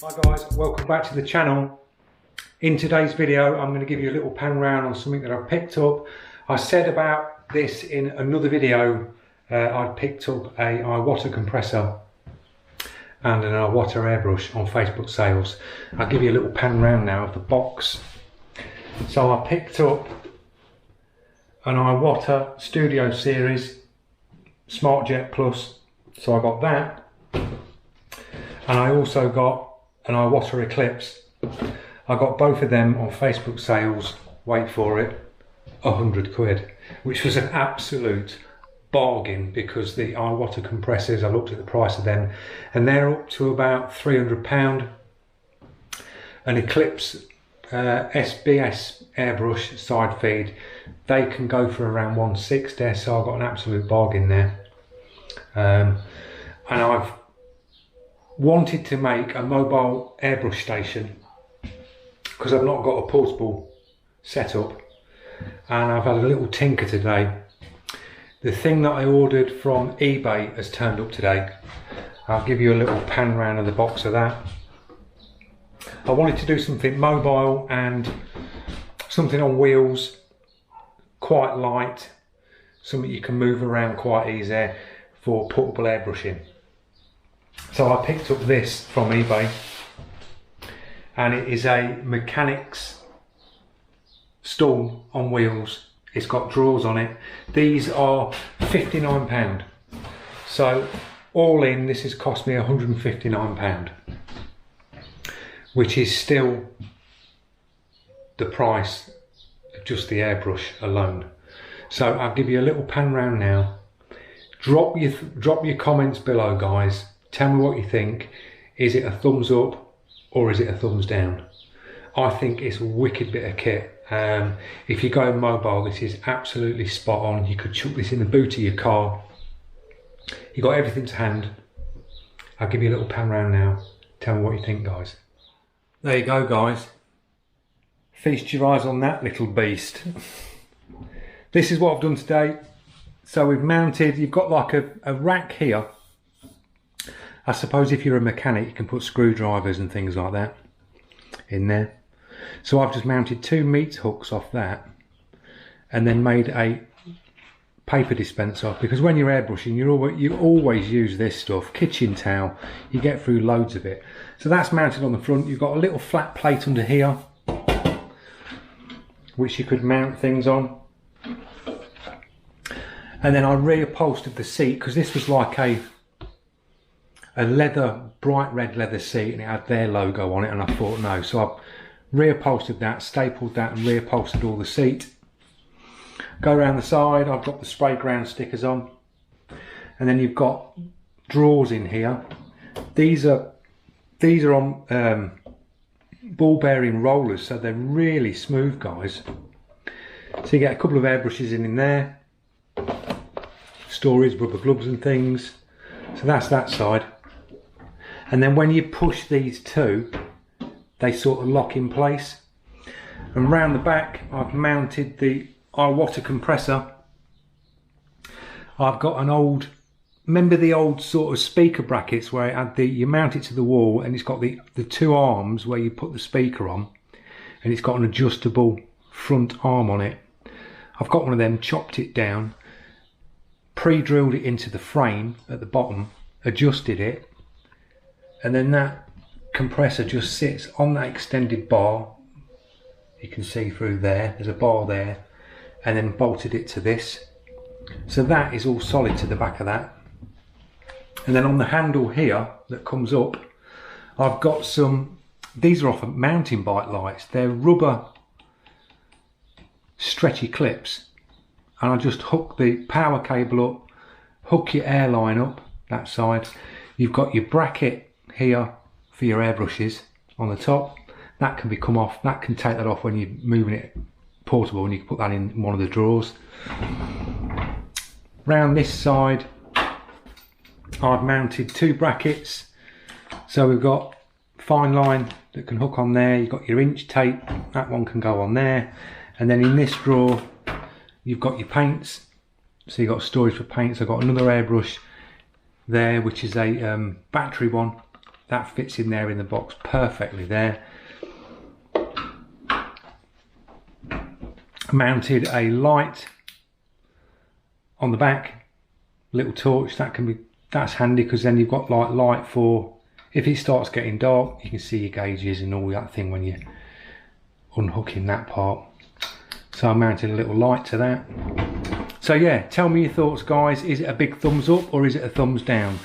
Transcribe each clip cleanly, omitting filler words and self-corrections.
Hi guys, welcome back to the channel. In today's video I'm going to give you a little pan round on something that I've picked up. I said about this in another video. I picked up a water compressor and an water airbrush on Facebook sales. I'll give you a little pan round now of the box. So I picked up an iWater Studio Series Smart Jet Plus, so I got that, and I also got an iWater Eclipse. I got both of them on Facebook sales, wait for it, 100 quid, which was an absolute bargain because the iWater compressors, I looked at the price of them and they're up to about £300. An Eclipse SBS airbrush side feed, they can go for around 160, so I got an absolute bargain there. And I've wanted to make a mobile airbrush station because I've not got a portable setup, and I've had a little tinker today. The thing that I ordered from eBay has turned up today. I'll give you a little pan round of the box of that. I wanted to do something mobile and something on wheels, quite light, something you can move around quite easy for portable airbrushing. So I picked up this from eBay, and it is a mechanics stool on wheels. It's got drawers on it. These are £59. So all in, this has cost me £159, which is still the price of just the airbrush alone. So I'll give you a little pan round now. Drop your comments below, guys. Tell me what you think. Is it a thumbs up or is it a thumbs down? I think it's a wicked bit of kit. If you go mobile, this is absolutely spot on. You could chuck this in the boot of your car. You got everything to hand. I'll give you a little pan round now. Tell me what you think, guys. There you go, guys. Feast your eyes on that little beast. This is what I've done today. So we've mounted, you've got like a rack here. I suppose if you're a mechanic, you can put screwdrivers and things like that in there. So I've just mounted 2 meat hooks off that and then made a paper dispenser, because when you're airbrushing, you always use this stuff. Kitchen towel, you get through loads of it. So that's mounted on the front. You've got a little flat plate under here which you could mount things on. And then I reupholstered the seat, because this was like a leather, bright red leather seat, and it had their logo on it, and I thought no. So I reupholstered that, stapled that and reupholstered all the seat. Go around the side, I've got the spray ground stickers on. And then you've got drawers in here. These are on ball bearing rollers, so they're really smooth, guys. So you get a couple of airbrushes in there. Storage, rubber gloves and things. So that's that side. And then when you push these two, they sort of lock in place. And round the back, I've mounted the iWater compressor. I've got an old, remember the old sort of speaker brackets where it had you mount it to the wall and it's got the 2 arms where you put the speaker on, and it's got an adjustable front arm on it. I've got one of them, chopped it down, pre-drilled it into the frame at the bottom, adjusted it, and then that compressor just sits on that extended bar. You can see through there, there's a bar there, and then bolted it to this. So that is all solid to the back of that. And then on the handle here that comes up, I've got some, these are off of mountain bike lights. They're rubber stretchy clips. And I just hook the power cable up, hook your air line up that side. You've got your bracket here for your airbrushes on the top. That can be come off, that can take that off when you're moving it portable, and you can put that in one of the drawers. Round this side, I've mounted 2 brackets. So we've got fine line that can hook on there. You've got your inch tape, that one can go on there. And then in this drawer, you've got your paints. So you've got storage for paints. I've got another airbrush there, which is a battery one. that fits in there in the box perfectly there. Mounted a light on the back, little torch. That's handy because then you've got like light for if it starts getting dark, you can see your gauges and all that thing when you're unhooking that part. So I mounted a little light to that. So yeah, tell me your thoughts, guys. Is it a big thumbs up or is it a thumbs down?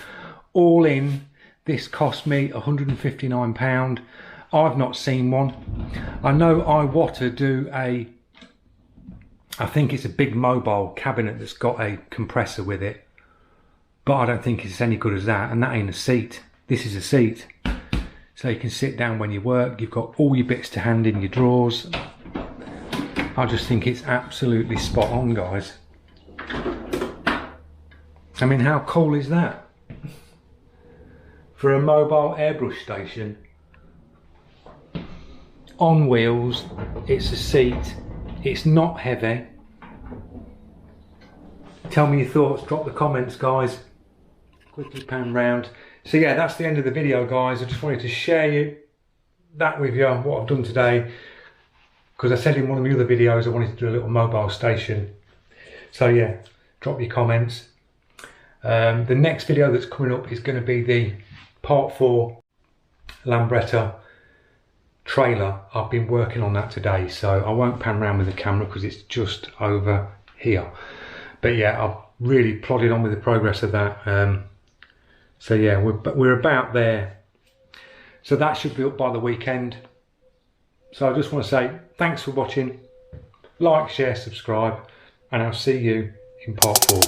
All in, this cost me £159. I've not seen one. I know Iwata do I think it's a big mobile cabinet that's got a compressor with it, but I don't think it's any good as that, and that ain't a seat. This is a seat, so you can sit down when you work. You've got all your bits to hand in your drawers. I just think it's absolutely spot on, guys. I mean, how cool is that? For a mobile airbrush station, on wheels, it's a seat. It's not heavy. Tell me your thoughts, drop the comments, guys. Quickly pan round. So yeah, that's the end of the video, guys. I just wanted to share that with you, what I've done today, because I said in one of my other videos I wanted to do a little mobile station. So yeah, drop your comments. The next video that's coming up is going to be the part 4 Lambretta trailer. I've been working on that today, so I won't pan around with the camera because it's just over here. But yeah, I've really plodded on with the progress of that. So yeah, we're about there. So that should be up by the weekend. So I just want to say thanks for watching. Like, share, subscribe, and I'll see you in part 4.